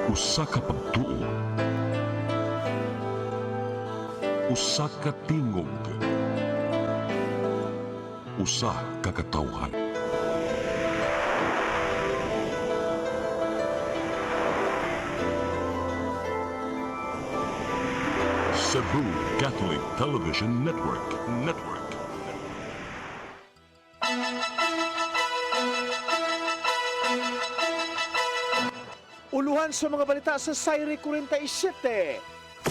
Usa ka pagtuo, usa ka tingog, usa ka katawhan. Cebu Catholic Television Network. Uluhan sa mga balita sa Sayre 47.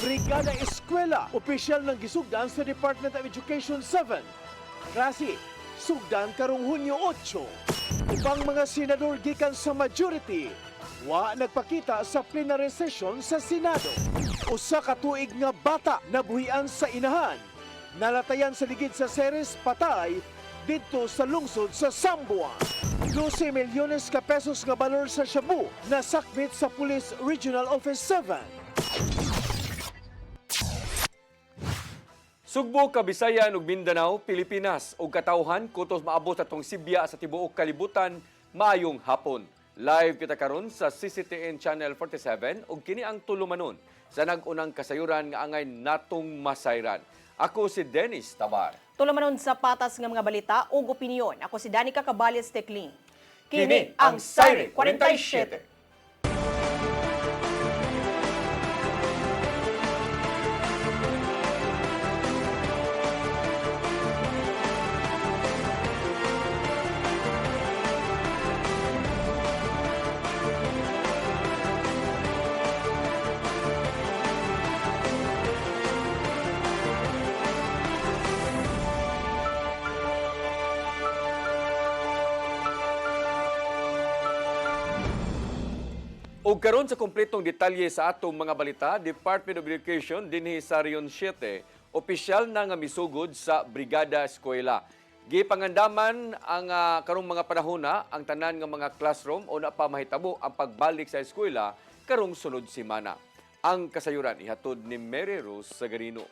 Brigada Eskwela, opisyal ng gisugdan sa Department of Education 7. Klase, sugdan karong Hunyo 8. Upang mga senador gikan sa majority, wa nagpakita sa plenary session sa Senado. Usa ka tuig nga bata nabuhian sa inahan. Nalatayan sa ligid sa Ceres patay dito sa lungsod sa Sambuan. 12 milyones ka pesos nga balor sa shabu na sakmit sa Police Regional Office 7. Sugbo, Kabisayan ug Mindanao, Pilipinas ug katawhan kutos maabot atong Sibya sa tibuok kalibutan maayong hapon. Live kita karon sa CCTN Channel 47 ug kini ang tulumanon sa nag-unang kasayuran nga angay natong masayran. Ako si Dennis Tabar. Tulumanon sa patas nga mga balita ug opinyon. Ako si Danica Cabales Tecling. Kini ang Sayre 47. Ug karon sa kumpletong detalye sa atong mga balita, Department of Education dinhi sa Region 7, opisyal na nga misugod sa Brigada Eskwela. Gipangandaman ang karong mga panahona ang tanan nga mga classroom o na pa mahitabo ang pagbalik sa eskwela karong sunod semana. Ang kasayuran ihatod ni Mary Rose Sagarino.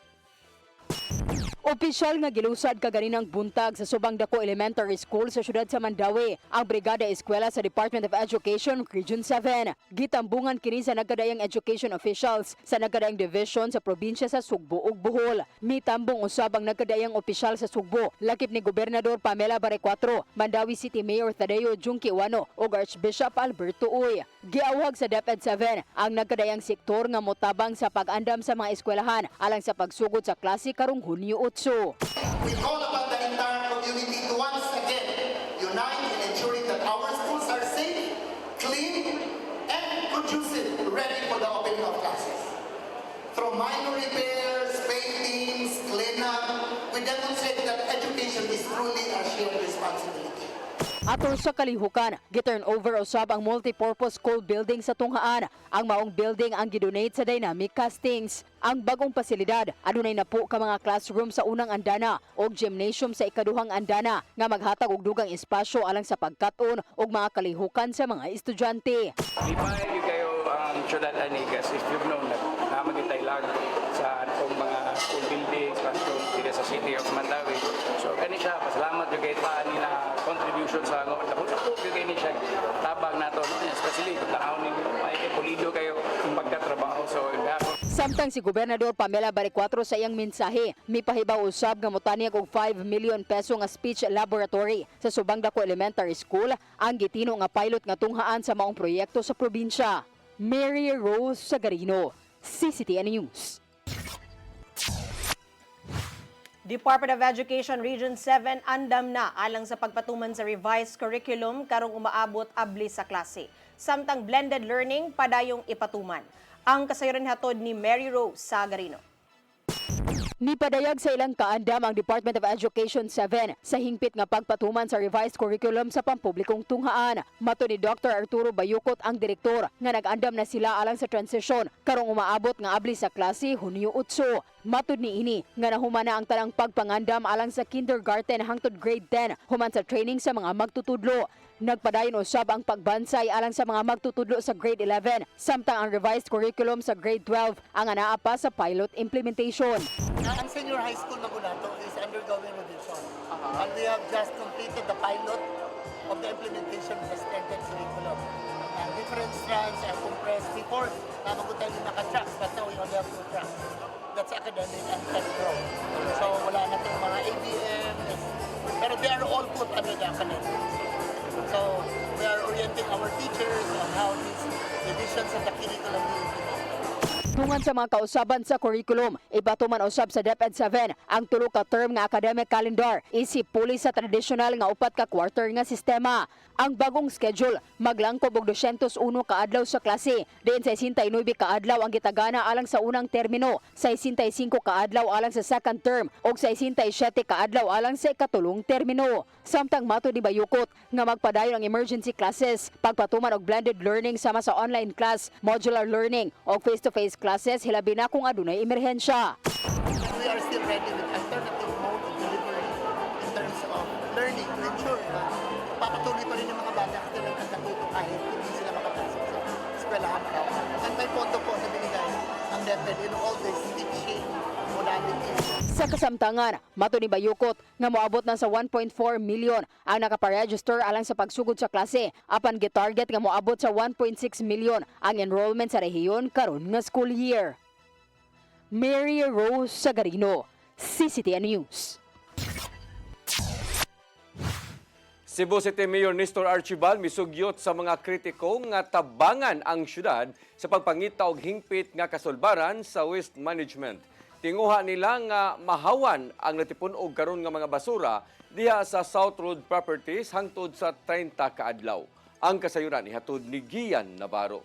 Opisyal nga gilusad kaganinang buntag sa Subang Dako Elementary School sa siyudad sa Mandawi ang Brigada Eskwela sa Department of Education Region 7. Gitambungan kini sa nagkadayang education officials sa nagkadayang division sa probinsya sa Sugbo ug Bohol. Mitambong usab ang nagkadayang opisyal sa Sugbo, lakip ni Gobernador Pamela Barecuatro, Mandawi City Mayor Tadeo Junque Wano ug Archbishop Alberto Uy. Giawhag sa DepEd 7 ang nagkadayang sektor nga motabang sa pag-andam sa mga eskwelahan alang sa pagsugod sa klase karong Hunyo 8. We call upon the entire community to once again unite in ensuring that our schools are safe, clean, and conducive, ready for the opening of classes. Through minor repairs, paintings, cleanup, we demonstrate that education is truly our shared responsibility. Ato sa kalihukan, giturn over usab ang multipurpose school building sa Tunghaan. Ang maong building ang gidonate sa Dynamic Castings. Ang bagong pasilidad, adunay na po ka mga classroom sa unang andana o gymnasium sa ikaduhang andana nga maghatag og dugang espasyo alang sa pagkat-on og mga kalihukan sa mga estudyante. Lipahay yung kayo ang syudad Anigas if you've known na namagitay lang sa atong mga school buildings, classroom dito sa city of Mandawi. So kani siya, pasalamat yung kayo pa na contribution sa ngawat. Nakutapok yung kayo siya tabang nato, no? Especially kung tanaw ninyo, may pulido kayo yung pagkatrabaho. So Samtang si Gobernador Pamela Barecuatro sa iyang mensahe, mipahibaw usab nga motanyag og 5 million peso nga speech laboratory sa Subang Dako Elementary School ang gitino nga pilot nga tunghaan sa maong proyekto sa probinsya. Mary Rose Sagarino, CCTN News. Department of Education Region 7 andam na alang sa pagpatuman sa revised curriculum karong umaabot abli sa klase. Samtang blended learning padayong ipatuman. Ang kasayuran hatod ni Mary Rose Sagarino. Nipadayag sa ilang kaandam ang Department of Education 7 sa hingpit nga pagpatuman sa revised curriculum sa pampublikong tunghaan. Mato ni Dr. Arturo Bayukot ang direktor nga nag-andam na sila alang sa transition karong umaabot nga abli sa klase Hunyo 8. Matud ni ini nga nahumana ang tanang pagpangandam alang sa kindergarten hangtod grade 10 human sa training sa mga magtutudlo. Nagpadayon usab ang pagbansay alang sa mga magtutudlo sa grade 11 samtang ang revised curriculum sa grade 12 ang anaa pa sa pilot implementation. Ang senior high school na Gunato is undergoing revision. And we have just completed the pilot of the implementation of the standard curriculum. And we different strands are compressed. Before, namagutan yung naka-tracks, but now we only have 2 tracks. That's academic and pro. So wala na itong mga ABM, pero they are all put under the academic. So we are orienting our teachers on how these divisions of the curriculum will be implemented. Tungan sa mga kausaban sa curriculum, ibatuman usab sa DepEd 7 ang tulo ka term nga academic calendar isip puli sa tradisyonal nga 4 ka quarter nga sistema. Ang bagong schedule maglangkob og 201 ka adlaw sa klase, diin sa 69 ka adlaw ang gitagana alang sa unang termino, sa 65 ka adlaw alang sa second term ug sa 67 ka adlaw alang sa ikatulong termino. Samtang mato ni Bayukot nga magpadayon ang emergency classes, pagpatuman og blended learning sama sa online class, modular learning ug face-to-face classes hilabi na kung adunay emerhensya. We are still ready with alternative mode of delivery in terms of learning to ensure na papatuloy pa rin yung mga bata kasi nagkakatuto kahit hindi sila makapasok sa eskwelahan pa. At may pondo po na binigay ang DepEd in all these teaching modalities. Sa kasamtangan, mato ni Bayukot nga moabot na sa 1.4 million ang nakaparegister alang sa pagsugod sa klase, apan gitarget nga moabot sa 1.6 million ang enrollment sa rehiyon karon nga school year. Mary Rose Sagarino, CCTN News. Cebu City Mayor Nestor Archibald misugyot sa mga kritiko nga tabangan ang syudad sa pagpangita og hingpit nga kasulbaran sa waste management. Tinguha nila nga mahawan ang natipon og karon nga mga basura diha sa South Road Properties hangtod sa 30 ka adlaw. Ang kasayuran ihatod ni Gian Navarro.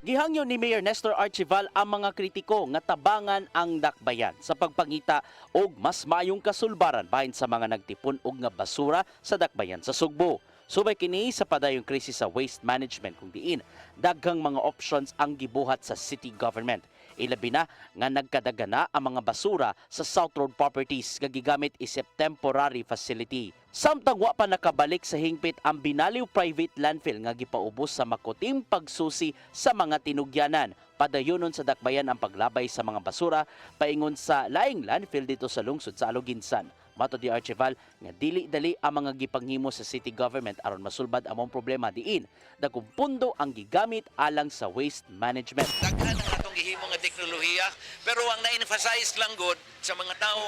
Gihangyo ni Mayor Nestor Archibald ang mga kritiko nga tabangan ang dakbayan sa pagpangita og mas mayong kasulbaran bahin sa mga nagtipon og nga basura sa dakbayan sa Sugbo. Subay kini sa padayong krisis sa waste management kung diin daghang mga options ang gibuhat sa city government. Ilabi na nga nagkadagana ang mga basura sa South Road Properties nga gigamit isip temporary facility. Samtang wa pa nakabalik sa hingpit ang binaliw private landfill nga gipaubos sa makutim pagsusi sa mga tinugyanan. Padayonon sa dakbayan ang paglabay sa mga basura paingon sa laing landfill dito sa lungsod sa Aluginsan. Mato di Archibald nga dili-dali ang mga gipanghimo sa city government aron masulbad among problema diin. Dagkong pundo ang gigamit alang sa waste management. Daghan ang atong gihimo nga teknolohiya pero ang na-emphasize lang gud sa mga tao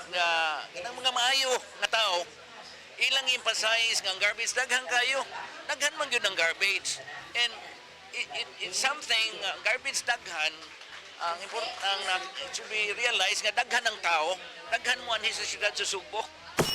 nga kanang mga maayo nga tao ilang emphasize nga ang garbage daghan kayo. Daghan man gyud ang garbage. And it's something garbage daghan ang important it should be realized nga daghan ng tao, daghan mo anhi sa siyudad sa Sugbo.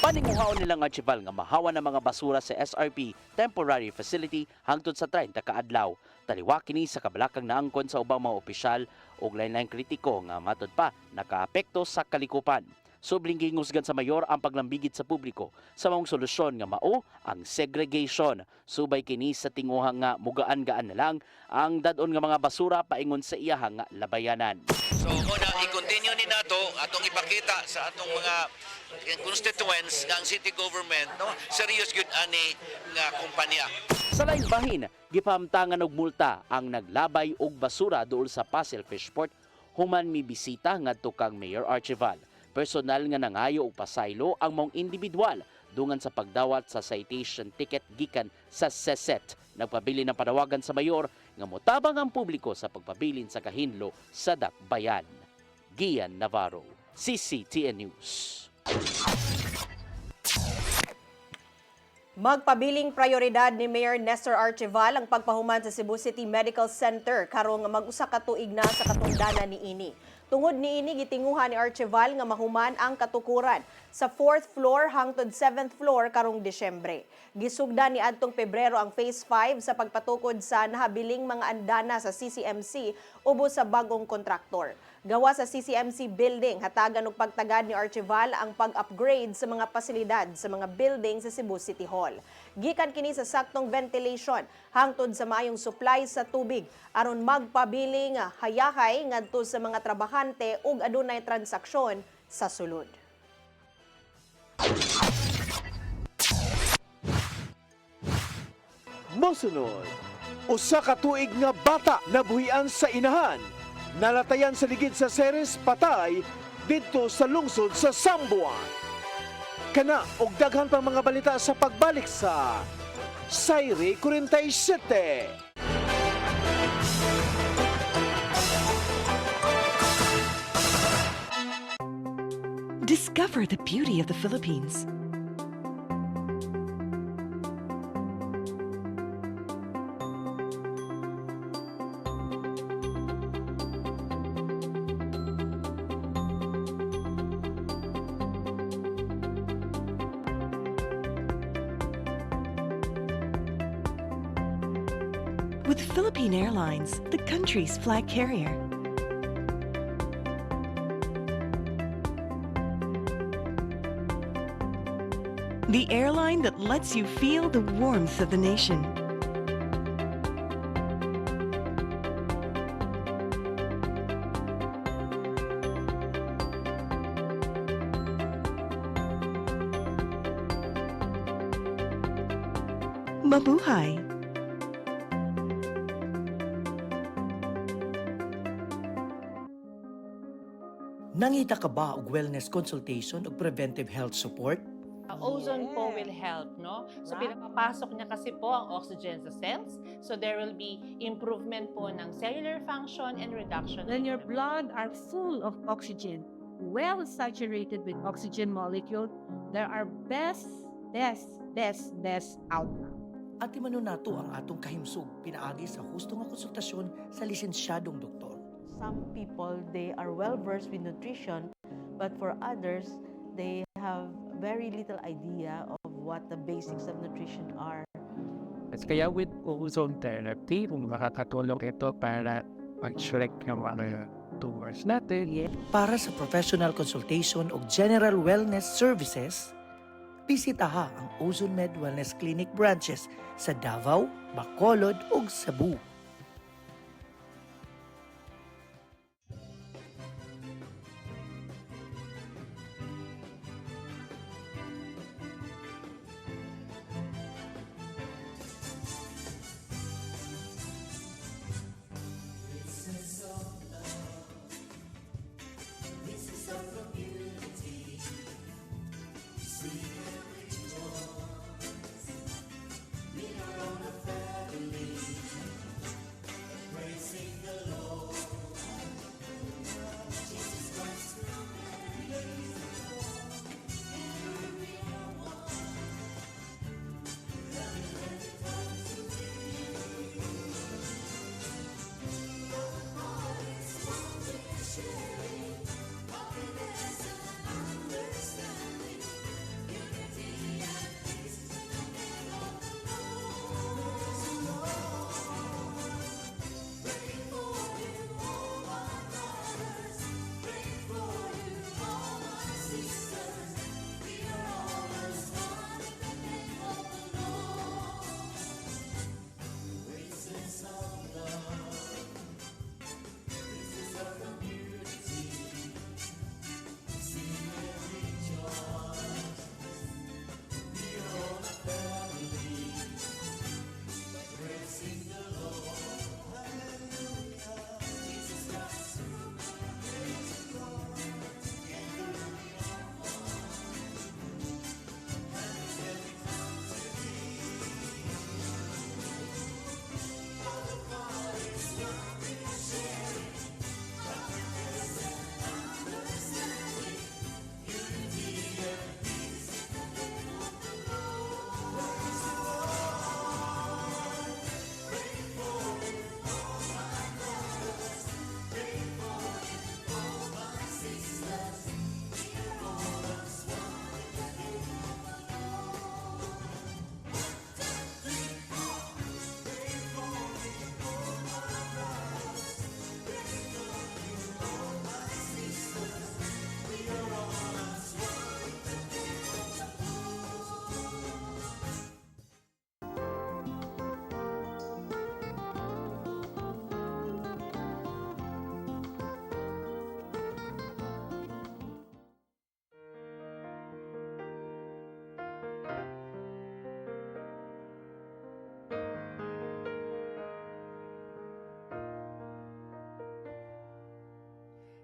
Paninguhaon nilang Archibald nga mahawa ng mga basura sa SRP temporary facility hangtod sa 30 ka adlaw. Taliwa kini sa kabalakang naangkon sa ubang mga opisyal ug lain-laing kritiko nga matud pa nakaapekto sa kalikupan. Subling gingusgan sa mayor ang paglambigit sa publiko sa mga solusyon nga mao ang segregation. Subay kini sa tinguhang nga mugaan-gaan na lang ang dadon nga mga basura paingon sa iyahang nga labayanan. So muna i-continue ni nato atong ipakita sa atong mga constituents nga ang city government no serious gyud ani nga kumpanya. Sa laing bahin, gipahamtangan og multa ang naglabay og basura duol sa Pasel Fishport human mi bisita ngadto kang Mayor Archibald. Personal nga nangayo og pasaylo ang mong individual dungan sa pagdawat sa citation ticket gikan sa SESET. Nagpabili ng panawagan sa mayor nga motabang ang publiko sa pagpabilin sa kahinlo sa dakbayan. Gian Navarro, CCTN News. Magpabiling prioridad ni Mayor Nestor Archibald ang pagpahuman sa Cebu City Medical Center karong mag-usa ka tuig na sa katungdanan niini. Tungod niini gitinguhan ni Archibald nga mahuman ang katukuran sa 4th floor hangtod 7th floor karong Disyembre. Gisugdan ni adtong Pebrero ang Phase 5 sa pagpatukod sa nahabiling mga andana sa CCMC ubos sa bagong kontraktor. Gawa sa CCMC building, hatagan og pagtagad ni Archibald ang pag-upgrade sa mga pasilidad sa mga building sa Cebu City Hall. Gikan kini sa saktong ventilation hangtod sa maayong supply sa tubig aron magpabiling hayahay ngadto sa mga trabahante ug adunay transaksyon sa sulod. Mosunod, usa ka tuig nga bata nabuhian sa inahan. Nalatayan sa ligid sa Ceres patay didto sa lungsod sa Sambuan. Kana og daghan pang mga balita sa pagbalik sa Sayre 47. Discover the beauty of the Philippines. With Philippine Airlines, the country's flag carrier. The airline that lets you feel the warmth of the nation. Mabuhay! Nangita ka ba og wellness consultation ug preventive health support? Ozone po will help, no? So pinapapasok niya kasi po ang oxygen sa cells. So there will be improvement po ng cellular function and reduction. Then your blood are full of oxygen, well saturated with oxygen molecule. There are best outcome. At imanon nato ang atong kahimsog pinaagi sa husto nga konsultasyon sa lisensyadong doktor. Some people, they are well versed with nutrition, but for others, they have very little idea of what the basics of nutrition are. Kaya with ozone therapy, kung makakatulong ito para mag-shrek ng mga tumors natin. Para sa professional consultation o general wellness services, bisitaha ang Ozone Med Wellness Clinic branches sa Davao, Bacolod ug Cebu.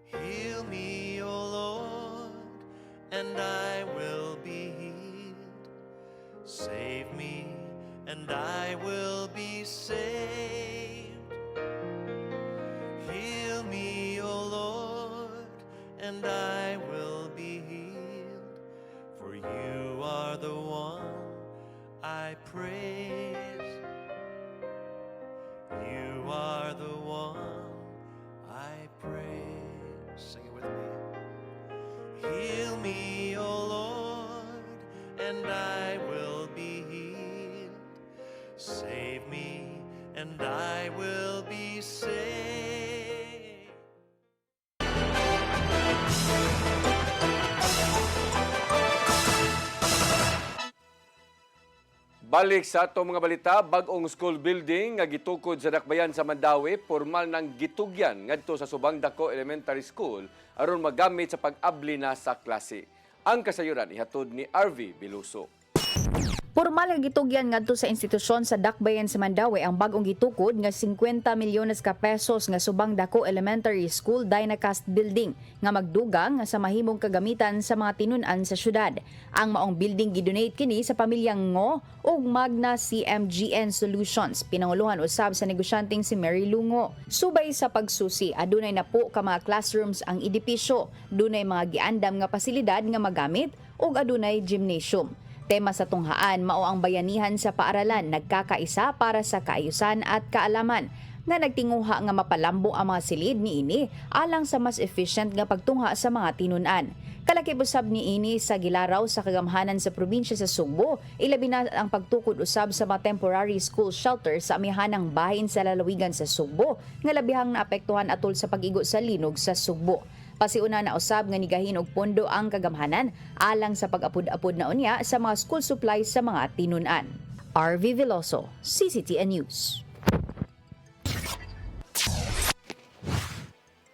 Heal me, O Lord, and I will be healed. Save me, and I will be saved. Heal me, O Lord, and I will be healed, for you are the one I praise. You are the one I praise. Sing it with me. Heal me, O Lord, and I will be healed. Save me, and I will be saved. Balik sa ato mga balita, bag-ong school building nga gitukod sa Dakbayan sa Mandawi, formal nang gitugyan ngadto sa Subang Dako Elementary School aron magamit sa pag-abli na sa klase. Ang kasayuran ihatod ni RV Biluso. Pormal nga gitugyan ngadto sa institusyon sa Dakbayan sa Mandawi ang bagong gitukod nga 50 milyones ka pesos nga Subang Dako Elementary School Dynacast Building nga magdugang sa mahimong kagamitan sa mga tinun-an sa syudad. Ang maong building gidonate kini sa pamilyang Ngo ug Magna CMGN Solutions, pinanguluhan usab sa negosyanteng si Mary Lungo. Subay sa pagsusi, adunay na po ka mga classrooms ang edipisyo, dunay mga giandam nga pasilidad nga magamit ug adunay gymnasium. Tema sa tunghaan mao ang bayanihan sa paaralan nagkakaisa para sa kaayusan at kaalaman nga nagtinguha nga mapalambo ang mga silid niini alang sa mas efficient nga pagtungha sa mga tinun-an. Kalakip usab niini sa gilaraw sa kagamhanan sa probinsya sa Sugbo, ilabi na ang pagtukod usab sa mga temporary school shelter sa amihanang bahin sa lalawigan sa Sugbo nga labihang naapektuhan atol sa pag-igo sa linog sa Sugbo. Pasiuna na usab nga nigahin og pondo ang kagamhanan alang sa pag-apod-apod na unya sa mga school supplies sa mga tinun-an. RV Veloso, CCTN News.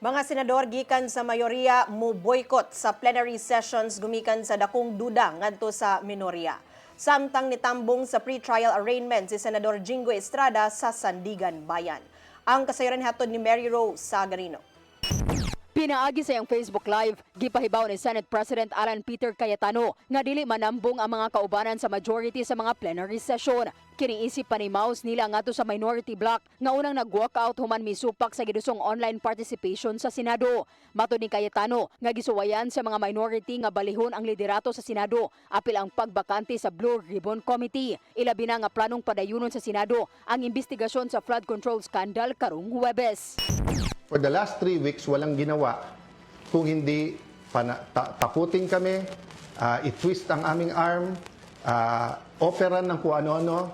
Mga senador gikan sa mayoriya mo boycott sa plenary sessions gumikan sa dakong duda ngadto sa minorya. Samtang nitambong sa pre-trial arraignment si Senador Jingo Estrada sa Sandigan Bayan. Ang kasayuran hatod ni Mary Rose Sagarino. Pinaagi sa iyang Facebook Live, gipahibaw ni Senate President Alan Peter Cayetano nga dili manambong ang mga kaubanan sa majority sa mga plenary session. Kiniisip pa ni Maus nila ngadto sa minority block nga unang nag-walkout human misupak sa gidusong online participation sa Senado. Matud ni Cayetano nga gisuwayan sa mga minority nga balihon ang liderato sa Senado apil ang pagbakante sa Blue Ribbon Committee. Ilabi na nga planong padayunon sa Senado ang investigasyon sa flood control scandal karong Huwebes. For the last 3 weeks, walang ginawa kung hindi takutin kami, i-twist ang aming arm, operan ng kung ano-ano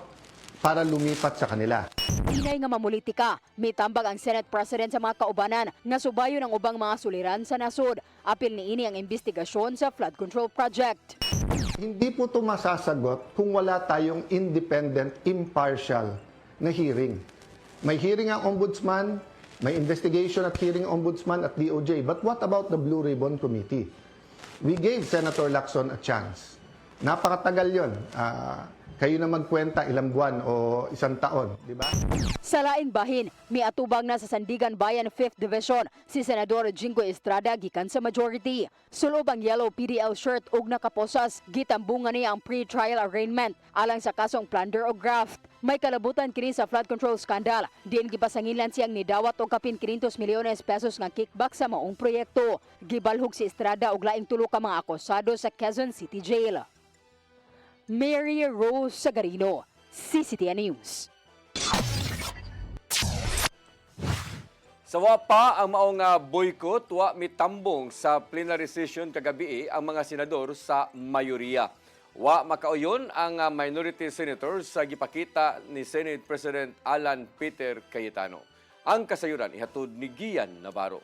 para lumipat sa kanila. Inay nga mamulitika, may tambag ang Senate President sa mga kaubanan nga subayo ng ubang mga suliran sa nasod. Apil ni ini ang investigasyon sa flood control project. Hindi po ito masasagot kung wala tayong independent, impartial na hearing. May hearing ang ombudsman, may investigation at hearing ombudsman at DOJ. But what about the Blue Ribbon Committee? We gave Senator Lacson a chance. Napakatagal yun. Kayo na magkwenta ilang buwan o isang taon, di ba? Sa laing bahin, may atubang na sa Sandigan Bayan 5th Division si Senador Jingo Estrada gikan sa majority. Sulob ang yellow PDL shirt ug nakaposas, gitambungan niya ang pre-trial arraignment alang sa kasong plunder o graft. May kalabutan kini sa flood control scandal. Diin gipasangilan siyang nidawat og kapin 500 milyones pesos nga kickback sa maong proyekto. Gibalhog si Estrada og laing tulo ka mga akusado sa Quezon City Jail. Mary Rose Sagarino, CCTN News. Sawa pa ang maong boycott, wa mitambong sa plenary session kagabi ang mga senador sa mayoriya. Wa makauyon ang minority senators sa gipakita ni Senate President Alan Peter Cayetano. Ang kasayuran ihatod ni Gian Navarro.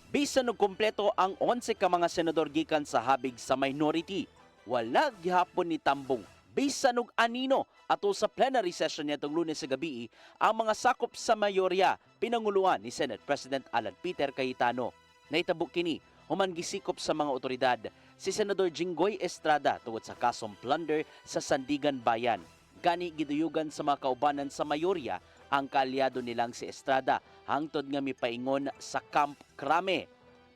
Bisan og kompleto ang 11 ka mga senador gikan sa habig sa minority, wala gihapon ni tambong bisan og anino ato sa plenary session nitong Lunes sa gabi ang mga sakop sa mayorya pinanguluan ni Senate President Alan Peter Cayetano. Nahitabo kini human gisikop sa mga otoridad si Senador Jinggoy Estrada tungod sa kasong plunder sa Sandigan Bayan. Gani giduyugan sa mga kaubanan sa mayorya ang kaalyado nilang si Estrada hangtod nga mipaingon sa Camp Crame.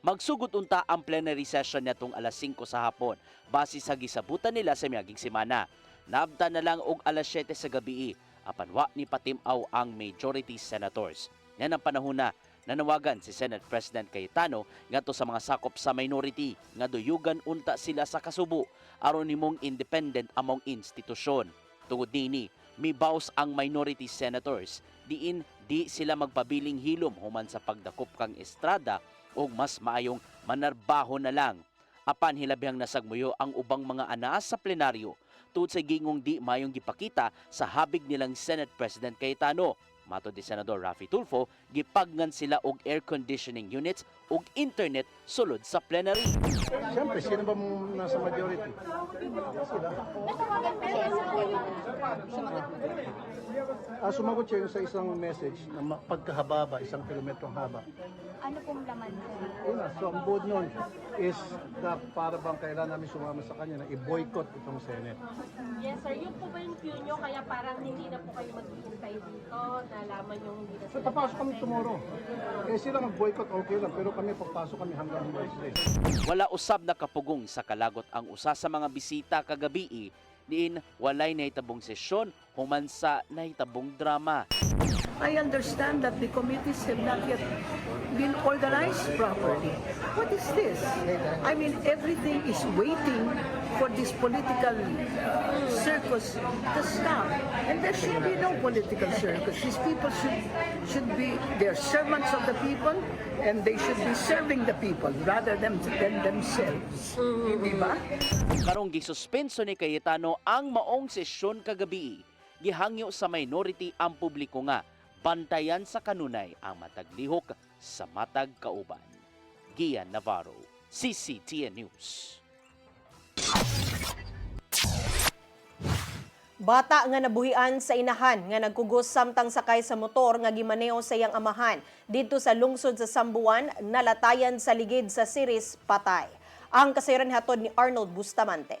Magsugod unta ang plenary session nitong alas 5 sa hapon base sa gisabutan nila sa miaging semana. Nabta na lang og alas 7 sa gabi apan wa ni patimaw ang majority senators. Yan ang panahon na nanawagan si Senate President Cayetano ngadto sa mga sakop sa minority nga duyugan unta sila sa kasubo aron nimong independent among institusyon. Tungod nini, mibaws ang minority senators diin di sila magpabiling hilom human sa pagdakop kang estrada o mas maayong manarbaho na lang. Apan hilabihang nasagmuyo ang ubang mga anaas sa plenaryo tungod sa gingong di mayong gipakita sa habig nilang Senate President Cayetano. Matod ni Senador Raffy Tulfo, gipagnan sila og air conditioning units ug internet sulod sa plenary. Siyempre, sino ba nasa majority? Sumagot siya sa isang message na pagkahaba ba, 1 kilometrong haba. Ano pong laman? So ang buod nun is na para bang kailangan namin sumama sa kanya na i-boycott itong Senate. Yes sir, yun po ba yung cue nyo? Kaya parang hindi na po kayo maghihintay dito, nalaman yung hindi na So papasok kami tomorrow. Sila mag-boycott okay lang, pero kami papasok kami hanggang Wednesday. Wala usab na kapugong sa kalagot ang usa sa mga bisita kagabi diin walay nahitabong sesyon human sa nahitabong drama. I understand that the committees have not yet been organized properly. What is this? I mean, everything is waiting for this political circus to stop. And there should be no political circus. These people should be, they're servants of the people and they should be serving the people rather than themselves. Di ba? Karong gisuspenso ni Cayetano ang maong sesyon kagabi, gihangyo sa minority ang publiko nga bantayan sa kanunay ang matag lihok sa matag kauban. Gian Navarro, CCTN News. Bata nga nabuhian sa inahan nga nagkugos samtang sakay sa motor nga gimaneho sa iyang amahan didto sa lungsod sa Sambuan, nalatayan sa ligid sa Siris, patay. Ang kasayran hatod ni Arnold Bustamante.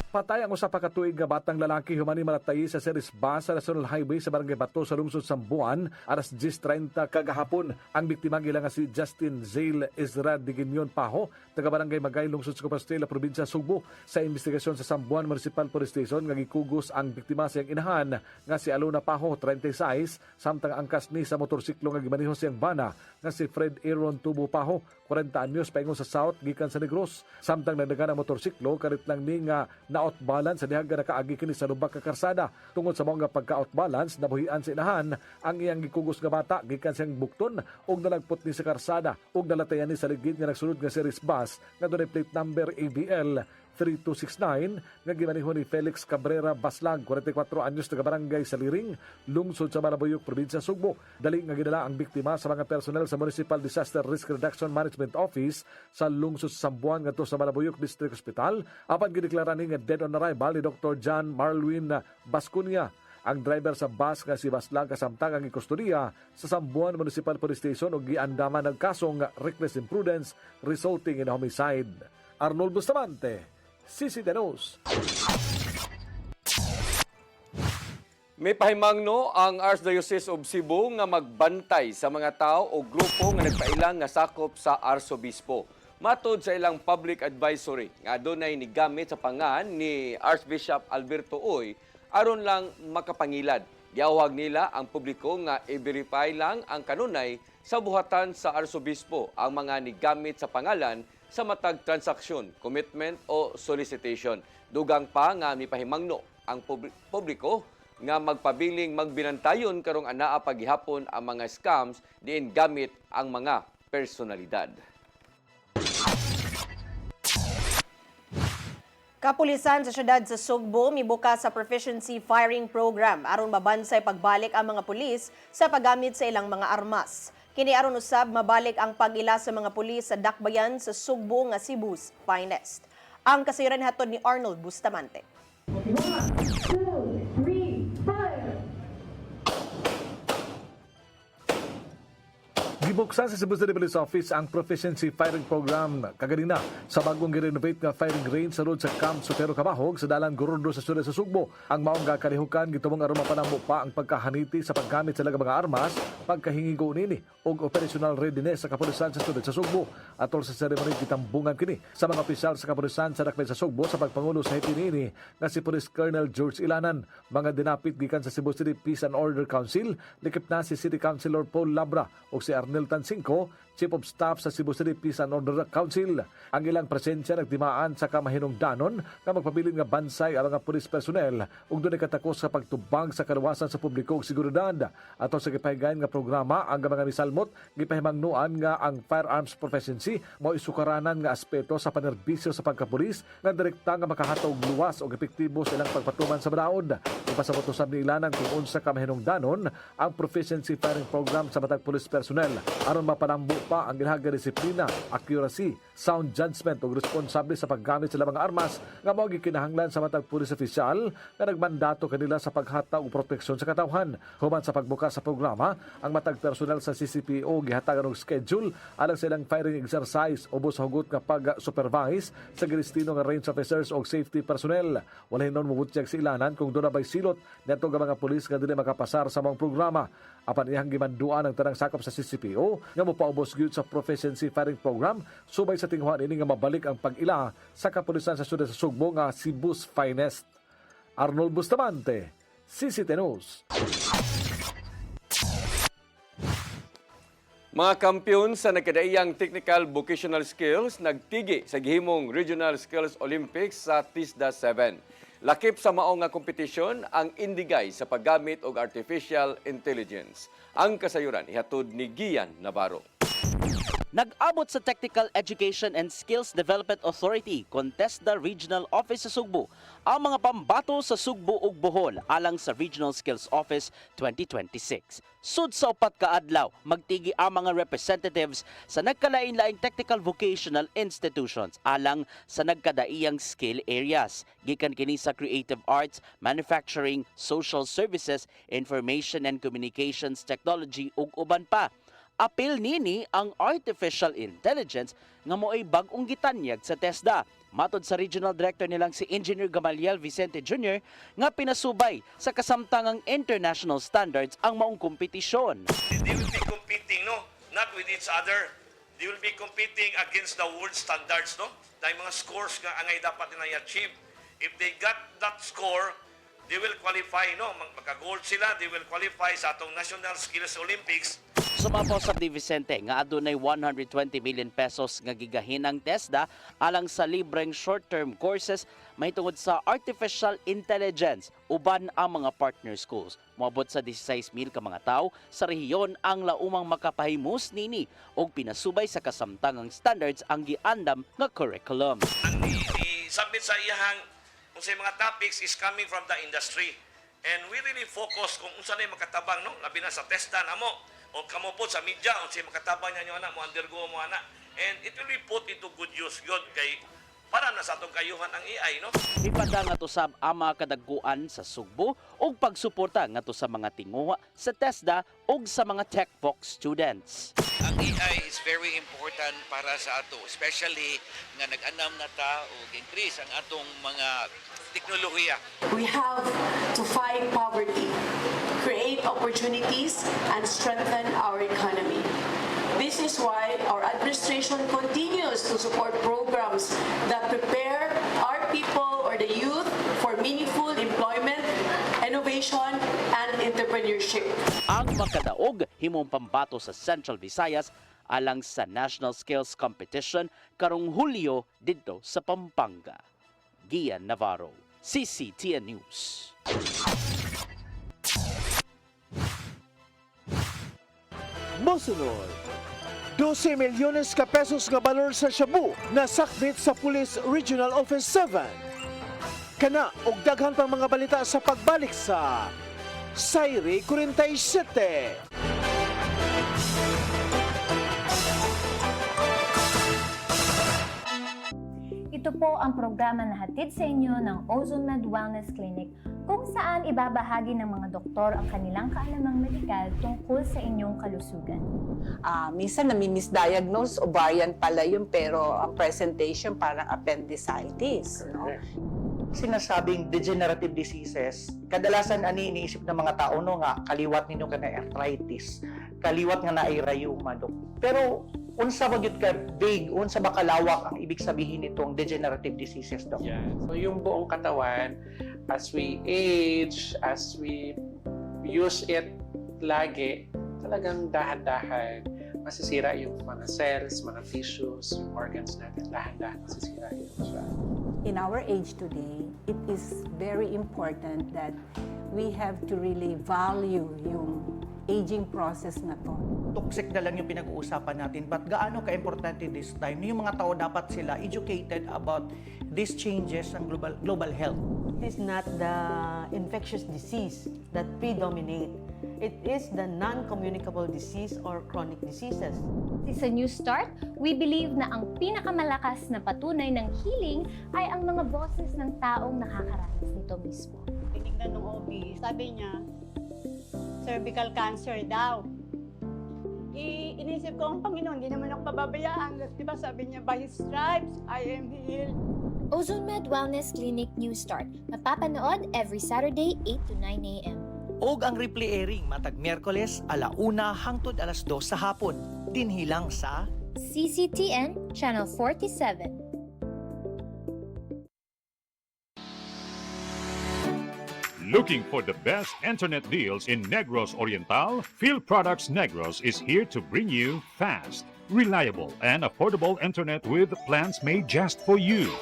Patay ang usa pa ka tuig nga batang lalaki humani malatay sa Ceres Bus sa National Highway sa Barangay Bato sa lungsod Sambuan alas 10:30 kagahapon. Ang biktima gila nga si Justin Zale Ezra Diginyon Paho, taga Barangay Magay, lungsod sa Compostela, probinsya Sugbo. Sa investigasyon sa Sambuan Municipal Police Station nga gikugos ang biktima sa iyang inahan nga si Alona Paho 36 samtang angkas ni sa motorsiklo nga gimaneho siyang bana nga si Fred Aaron Tubo Paho 40 anyos paingon sa South gikan sa Negros. Samtang nagdagan ang motorsiklo karit lang ni nga na-out balance sa dihaga nakaagi kini sa lubak ka karsada. Tungod sa mga pagka-out balance nabuhian sa inahan ang iyang gikugos nga bata gikan siyang bukton ug nalagpot ni sa karsada ug nalatayan ni sa ligid nga nagsulod nga series bus nga dunay plate number ABL 3269 nga gimaneho ni Felix Cabrera Baslag, 44 anyos, taga Barangay Saliring, lungsod sa Malabuyok, probinsya Sugbo. Dali nga gidala ang biktima sa mga personnel sa Municipal Disaster Risk Reduction Management Office sa lungsod sa Sambuan ngadto sa Malabuyok District Hospital. Apan gideklara ni nga dead on arrival ni Dr. John Marlwin Bascunia. Ang driver sa bus nga si Baslag kasamtang ang ikustodiya sa Sambuan Municipal Police Station ug giandaman ng kasong reckless imprudence resulting in a homicide. Arnold Bustamante, CCTN News. May pahimangno ang Archdiocese of Cebu nga magbantay sa mga tao o grupo nga nagpailang nga sakop sa Arsobispo. Matod sa ilang public advisory nga adunay ni gamit sa pangan ni Archbishop Alberto Uy aron lang makapangilad. Giawag nila ang publiko nga i-verify lang ang kanunay sa buhatan sa Arsobispo ang mga nigamit sa pangalan sa matag transaksyon, commitment o solicitation. Dugang pa nga mipahimangno ang publiko nga magpabiling magbinantayon karong anaa paghihapon ang mga scams diin gamit ang mga personalidad. Kapulisan sa syudad sa Sugbo mibukas sa proficiency firing program aron mabansay pagbalik ang mga pulis sa paggamit sa ilang mga armas. Kini aron usab mabalik ang pag-ila sa mga pulis sa dakbayan sa Sugbo nga Cebu's finest. Ang kasayran hatod ni Arnold Bustamante. 1, 2, 3, 5. Gibuksan sa Cebu City Police Office ang Proficiency Firing Program kaganina sa bagong girenovate nga firing range sa road sa Camp Sotero Cabahog sa Dalan Gorodo sa Sudad sa Sugbo. Ang maong kalihukan gitubong aron mapanambo pa ang pagkahaniti sa paggamit sa mga armas, pagkahingigo nini og operational readiness sa kapulisan sa Sudad sa Sugbo. Atol sa seremony gitambungan kini sa mga opisyal sa kapulisan sa Dakbayan sa Sugbo sa pagpangulo sa hitinini nga si Police Colonel George Ilanan. Mga dinapit gikan sa Cebu City Peace and Order Council, likip na si City Councilor Paul Labra o si Arnel Tansinco, Chief of Staff sa Cebu City Peace and Order Council. Ang ilang presensya nagdimaan sa kamahinungdanon nga magpabilin nga bansay ang mga pulis personnel ug dunay katakos sa pagtubang sa kaluwasan sa publiko ug seguridad. Ato sa gipahigayon nga programa ang mga misalmot gipahimangnuan nga ang firearms proficiency mao isukaranan nga aspeto sa panerbisyo sa pagkapulis nga direkta nga makahatag og luwas ug epektibo sa ilang pagpatuman sa balaod. Ipasabot usab ni ilanan kung unsa kamahinungdanon ang proficiency firing program sa matag pulis personnel aron mapanambo pa ang ilahag disiplina, accuracy, sound judgment ug responsable sa paggamit sa mga armas nga mao gikinahanglan sa matag pulis opisyal nga nagmandato kanila sa paghatag og proteksyon sa katawhan. Human sa pagbuka sa programa, ang matag personel sa CCPO gihatagan og schedule alang sa ilang firing exercise ubos sa hugot nga pag-supervise sa gilistino nga range officers o safety personnel. Wala hinon mubutyag sa ilanan kung doon na bay silot neto nga mga pulis nga dili makapasar sa mga programa. Apan iyang gimanduan ang tanang sakop sa CCPO nga mopaubos gyud sa Proficiency Firing Program subay sa tinghuan ini nga mabalik ang pag-ila sa kapulisan sa Sudad sa Sugbo nga Cebu's Finest. Arnold Bustamante, CCT News. Mga kampiyon sa nagkadaiyang technical vocational skills nagtigi sa gihimong Regional Skills Olympics sa TISDA 7. Lakip sa maong nga kompetisyon ang indigay sa paggamit og artificial intelligence. Ang kasayuran ihatod ni Gian Navarro. Nag-abot sa Technical Education and Skills Development Authority, TESDA Regional Office sa Sugbo, ang mga pambato sa Sugbo ug Bohol alang sa Regional Skills Office 2026. Sud sa upat ka adlaw, magtigi ang mga representatives sa nagkalain-laing technical vocational institutions alang sa nagkadaiyang skill areas. Gikan kini sa creative arts, manufacturing, social services, information and communications technology ug uban pa. Apil nini ang artificial intelligence nga mo'y bag-ong gitanyag sa TESDA. Matod sa Regional Director nilang si Engineer Gamaliel Vicente Jr. nga pinasubay sa kasamtangang international standards ang maong kompetisyon. They will be competing, no? Not with each other. They will be competing against the world standards, no? Dahil mga scores nga angay dapat nila i-achieve. If they got that score, they will qualify, no? Magka-gold sila, they will qualify sa atong National Skills Olympics. Sumapo sa Di Vicente nga adunay 120 million pesos nga gigahin ang TESDA alang sa libreng short-term courses mahitungod sa artificial intelligence uban ang mga partner schools. Moabot sa 16,000 ka mga tao sa rehiyon ang laumang makapahimus nini og pinasubay sa kasamtangang standards ang giandam nga curriculum. Ang i-submit sa iyahang kung sa mga topics is coming from the industry. And we really focus kung unsa na makatabang, no? Labi na sa TESDA na mo. O kamo po sa media, o siya makatabang niya anak, mo undergo mo anak. And it will be put into good use yun kay para na sa atong kayuhan ang AI, no? Ipada nga to sab ang mga kadagkuan sa Sugbo ug pagsuporta nga to sa mga tinguha sa TESDA ug sa mga TechVox students. Ang AI is very important para sa ato, especially nga nag-anam na ta og increase ang atong mga teknolohiya. We have to fight poverty, create opportunities, and strengthen our economy. This is why our administration continues to support programs that prepare our people or the youth for meaningful employment, innovation, and entrepreneurship. Ang makadaog himong pambato sa Central Visayas alang sa National Skills Competition karong Hulyo didto sa Pampanga. Gian Navarro, CCTN News. Mosunod, 12 milyones ka pesos nga balor sa shabu na sakbit sa Police Regional Office 7. Kana og daghan pang mga balita sa pagbalik sa Sayri 47. Ito Ito po ang programa na hatid sa inyo ng OzoneMed Wellness Clinic kung saan ibabahagi ng mga doktor ang kanilang kaalamang medikal tungkol sa inyong kalusugan. Minsan nami-misdiagnose, ovarian pala yun, pero ang presentation parang appendicitis. No? Sinasabing degenerative diseases, kadalasan ani iniisip ng mga tao no nga kaliwat ninyo ka na arthritis, kaliwat nga na ay rheuma. Pero unsa ba gyud ka vague, unsa ba kalawak ang ibig sabihin nitong degenerative diseases Doc? Yeah. So yung buong katawan, as we age, as we use it lagi, talagang dahan-dahan masisira yung mga cells, mga tissues, yung organs natin, dahan-dahan masisira yun siya. In our age today, it is very important that we have to really value yung aging process na to. Toxic na lang yung pinag-uusapan natin, but gaano ka-importante this time? Yung mga tao dapat sila educated about these changes ng global health. It is not the infectious disease that predominate. It is the non-communicable disease or chronic diseases. Sa New Start, we believe na ang pinakamalakas na patunay ng healing ay ang mga boses ng taong nakakaranas nito mismo. Tinignan ng OB, sabi niya, cervical cancer daw. Inisip ko ang Panginoon, hindi naman ako pababayaan. Diba sabi niya, by His stripes, I am healed. OzoneMed Wellness Clinic New Start. Mapapanood every Saturday, 8 to 9 a.m. Og ang replay airing matag Miyerkules 1:00 hangtod 2:00 sa hapon. Dinhi lang sa CCTN Channel 47. Looking for the best internet deals in Negros Oriental? Field Products Negros is here to bring you fast, reliable, and affordable internet with plans made just for you.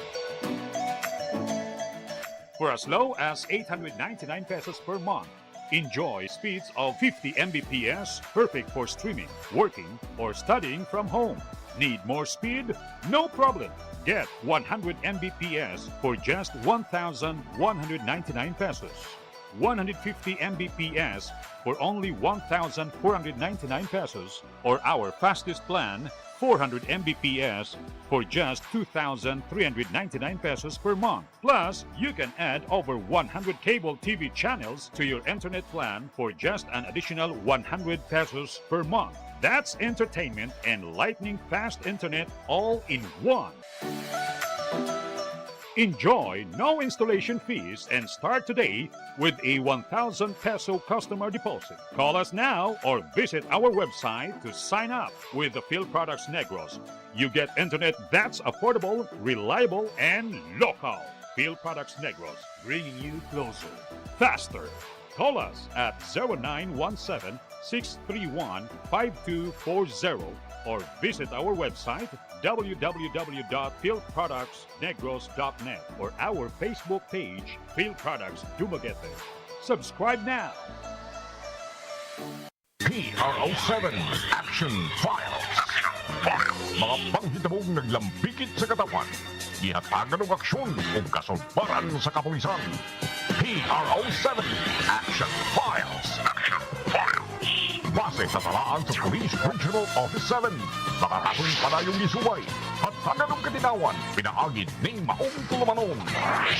For as low as 899 pesos per month, enjoy speeds of 50 Mbps, perfect for streaming, working, or studying from home. Need more speed? No problem. Get 100 Mbps for just 1,199 pesos. 150 Mbps for only 1,499 pesos, or our fastest plan, 400 Mbps for just 2,399 pesos per month. Plus, you can add over 100 cable TV channels to your internet plan for just an additional 100 pesos per month. That's entertainment and lightning fast internet all in one. Enjoy no installation fees and start today with a 1,000 peso customer deposit. Call us now or visit our website to sign up with the Field Products Negros. You get internet that's affordable, reliable, and local. Field Products Negros, bringing you closer, faster. Call us at 0917-631-5240 or visit our website www.fieldproductsnegros.net or our Facebook page, Field Products Dumaguete. Subscribe now. PRO7 Action Files. Mga panghitabong naglambikit sa katawan, ihatagan ng aksyon o kasulbaran sa kapulisan. PRO7 Action Files. Base sa talaan sa Police Regional Office 7, nakarating padayong gisuway at taganong katinawan, pinaagid ng maong tulumanon.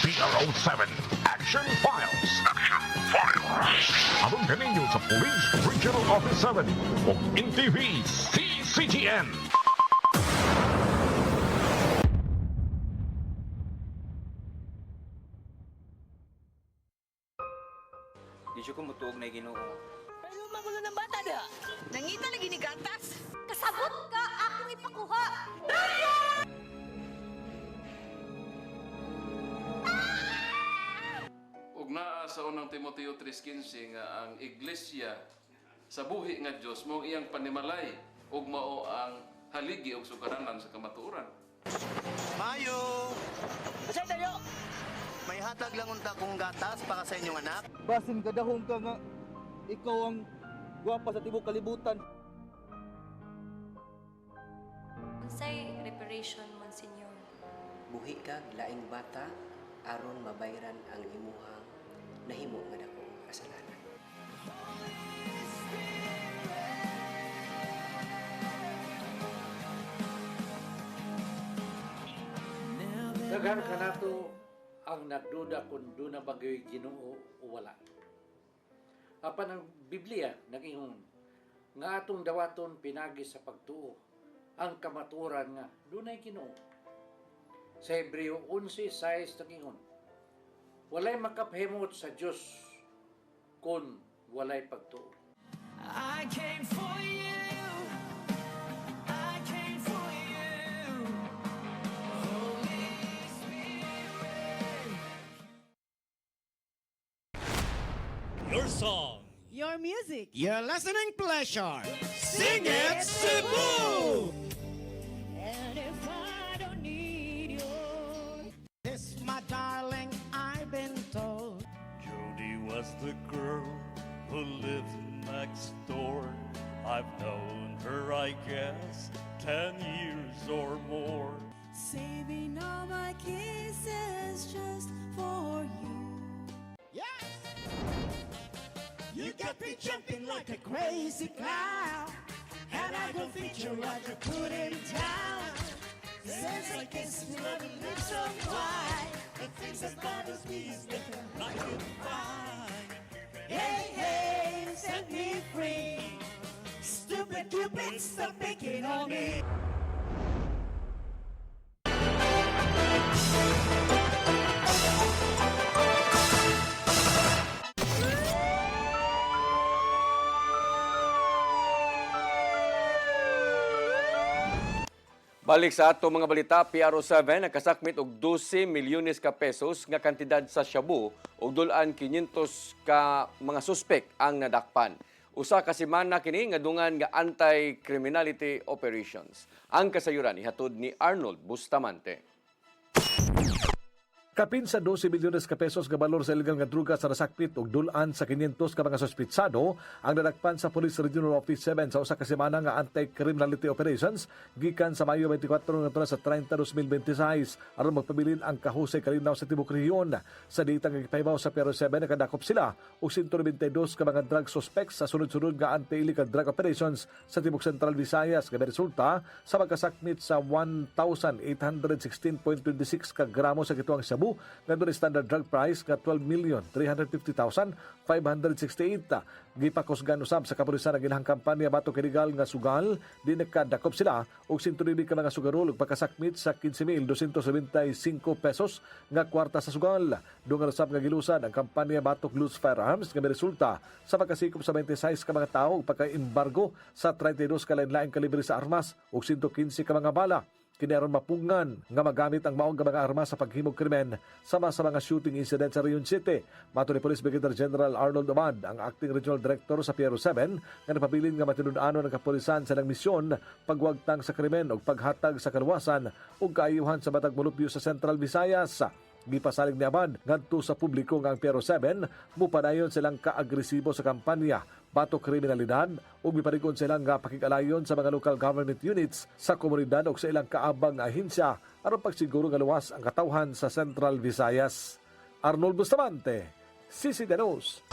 PRO7 Action Files. Abang kaninyo sa Police Regional Office 7 o NTV CCTN. Di siya kumutuog na Ginoo. Pero magulo ng bata da. Nangita lagi ni gatas. Kasabot ka, akong ipakuha. Ug naa sa unang Timoteo 3:15 nga ang iglesia sa buhi nga Dios mao iyang panimalay ug mao ang haligi og sugaranan sa kamatuoran. Mayo! Asay tayo! May hatag lang unta kong gatas para sa inyong anak. Basin kadahong ka nga ikaw ang gwapa sa tibok kalibutan. Unsay reparation, Monsignor? Buhi kag laing bata aron mabayran ang imuhang nahimo nga dako nga kasalanan. Daghan ka nato ang nagduda kung doon na bagay Ginoo o wala. Apan ang Biblia nag-ingon nga atong dawaton pinagi sa pagtuo ang kamaturan nga doon ay Ginoo. Sa Hebreo 11:6 nag-ingon, walay makapahimot sa Dios kung walay pagtuo. I came for you. I came for you. Holy Spirit. Your song. Your music. Your listening pleasure. Sing it, Cebu! And if I don't need you, This, my darling, I've been told. Jody was the girl who lived next door. I've known her, I guess, 10 years or more. saving all my kisses just for you. Yes! You got me jumping like a crazy clown, and I don't think you're right to put him down. Since I kiss you, love and live so wide, and things that bothers me is nothing like you find. Hey, hey, set me free. Stupid Cupid, stop picking on me. Balik sa ato mga balita, PRO7 nakasakmit og 12 milyones ka pesos nga kantidad sa shabu ug dulan 500 ka mga suspek ang nadakpan. Usa ka semana kini nga dungan nga anti-criminality operations. Ang kasayuran ihatod ni Arnold Bustamante. Kapin sa 12 milyones ka pesos nga balor sa illegal nga druga sa nasakpit ug dulan sa 500 ka mga suspitsado ang nadakpan sa Police Regional Office 7 sa usa ka semana nga anti-criminality operations gikan sa Mayo 24 ngadto sa 30, 2026 aron magpabilin ang kahusay kalinaw sa tibok rehiyon. Sa dita nga gipahibaw sa PRO7 nakadakop sila og 192 ka mga drug suspects sa sunod-sunod nga anti-illegal drug operations sa tibok Central Visayas nga resulta sa pagkasakmit sa 1,816.26 ka gramo sa gituang shabu nga doon standard drug price nga 12,350,568. Gipakusgan usab sa kapulisan ang ilang kampanya batok illegal nga sugal di nakadakop sila og 109 ka mga sugarol ug pagkasakmit sa 15,275 pesos nga kwarta sa sugal. Dungan usab nga gilusad ang kampanya batok loose firearms nga resulta sa pagkasikop sa 26 ka mga tawo ug pagka-embargo sa 32 ka lain-laing kalibre sa armas ug 115 ka mga bala. Kinaron mapungan nga magamit ang maong mga armas sa paghimog krimen sama sa mga shooting incident sa Rion City. Mato ni Police Brigadier General Arnold Abad, ang acting regional director sa PRO7, nga napabilin nga matinud-anon ng kapulisan sa ng misyon pagwagtang sa krimen ug paghatag sa kaluwasan ug kaayuhan sa matag mulupyo sa Central Visayas. Gipasalig ni Abad ngadto sa publiko nga ang PRO7 mupadayon silang kaagresibo sa kampanya batok kriminalidad ug miparigon silang nga pakig-alayon sa mga local government units sa komunidad ug sa ilang kaabang nga ahensya aron pagsiguro nga luwas ang katawhan sa Central Visayas. Arnold Bustamante, CCTV News.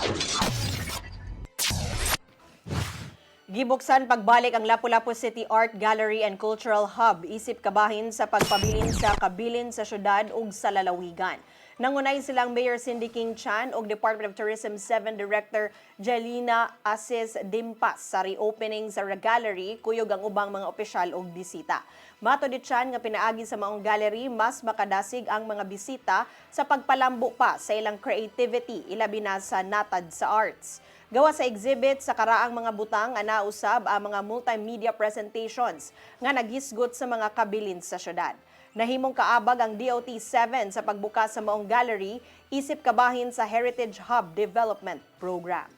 Gibuksan pagbalik ang Lapu-Lapu City Art Gallery and Cultural Hub isip kabahin sa pagpabilin sa kabilin sa syudad ug sa lalawigan. Nangunay silang Mayor Cindy King Chan ug Department of Tourism 7 Director Jelina Asis Dimpas sa reopening sa gallery kuyog ang ubang mga opisyal ug bisita. Mato di Chan nga pinaagi sa maong gallery mas makadasig ang mga bisita sa pagpalambo pa sa ilang creativity ilabi na sa natad sa arts. Gawa sa exhibit sa karaang mga butang ana usab ang mga multimedia presentations nga naghisgot sa mga kabilin sa syudad. Nahimong kaabag ang DOT-7 sa pagbukas sa maong gallery isip kabahin sa Heritage Hub Development Program.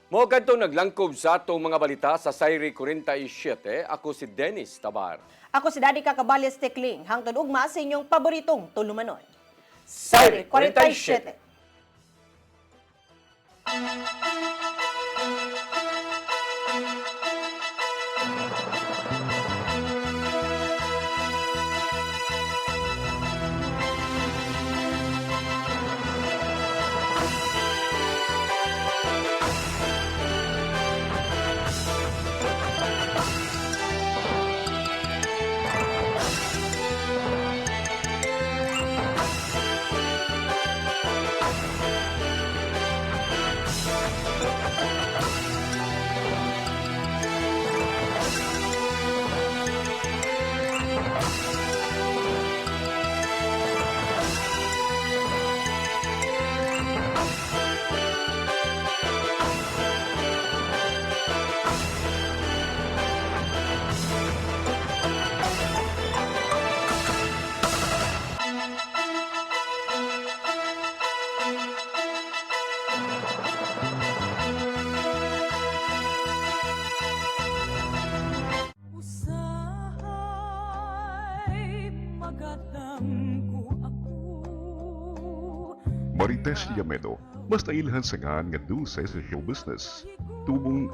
Mo kadto naglangkob sa atong mga balita sa Sayri 47. Ako si Dennis Tabar. Ako si Daddy Kakabales Tekling, hangtod ugma sa inyong paboritong tulumanon. Sayri 47. Marites Yamedo, mas nailhan sa nga nga do sa show business. Tubong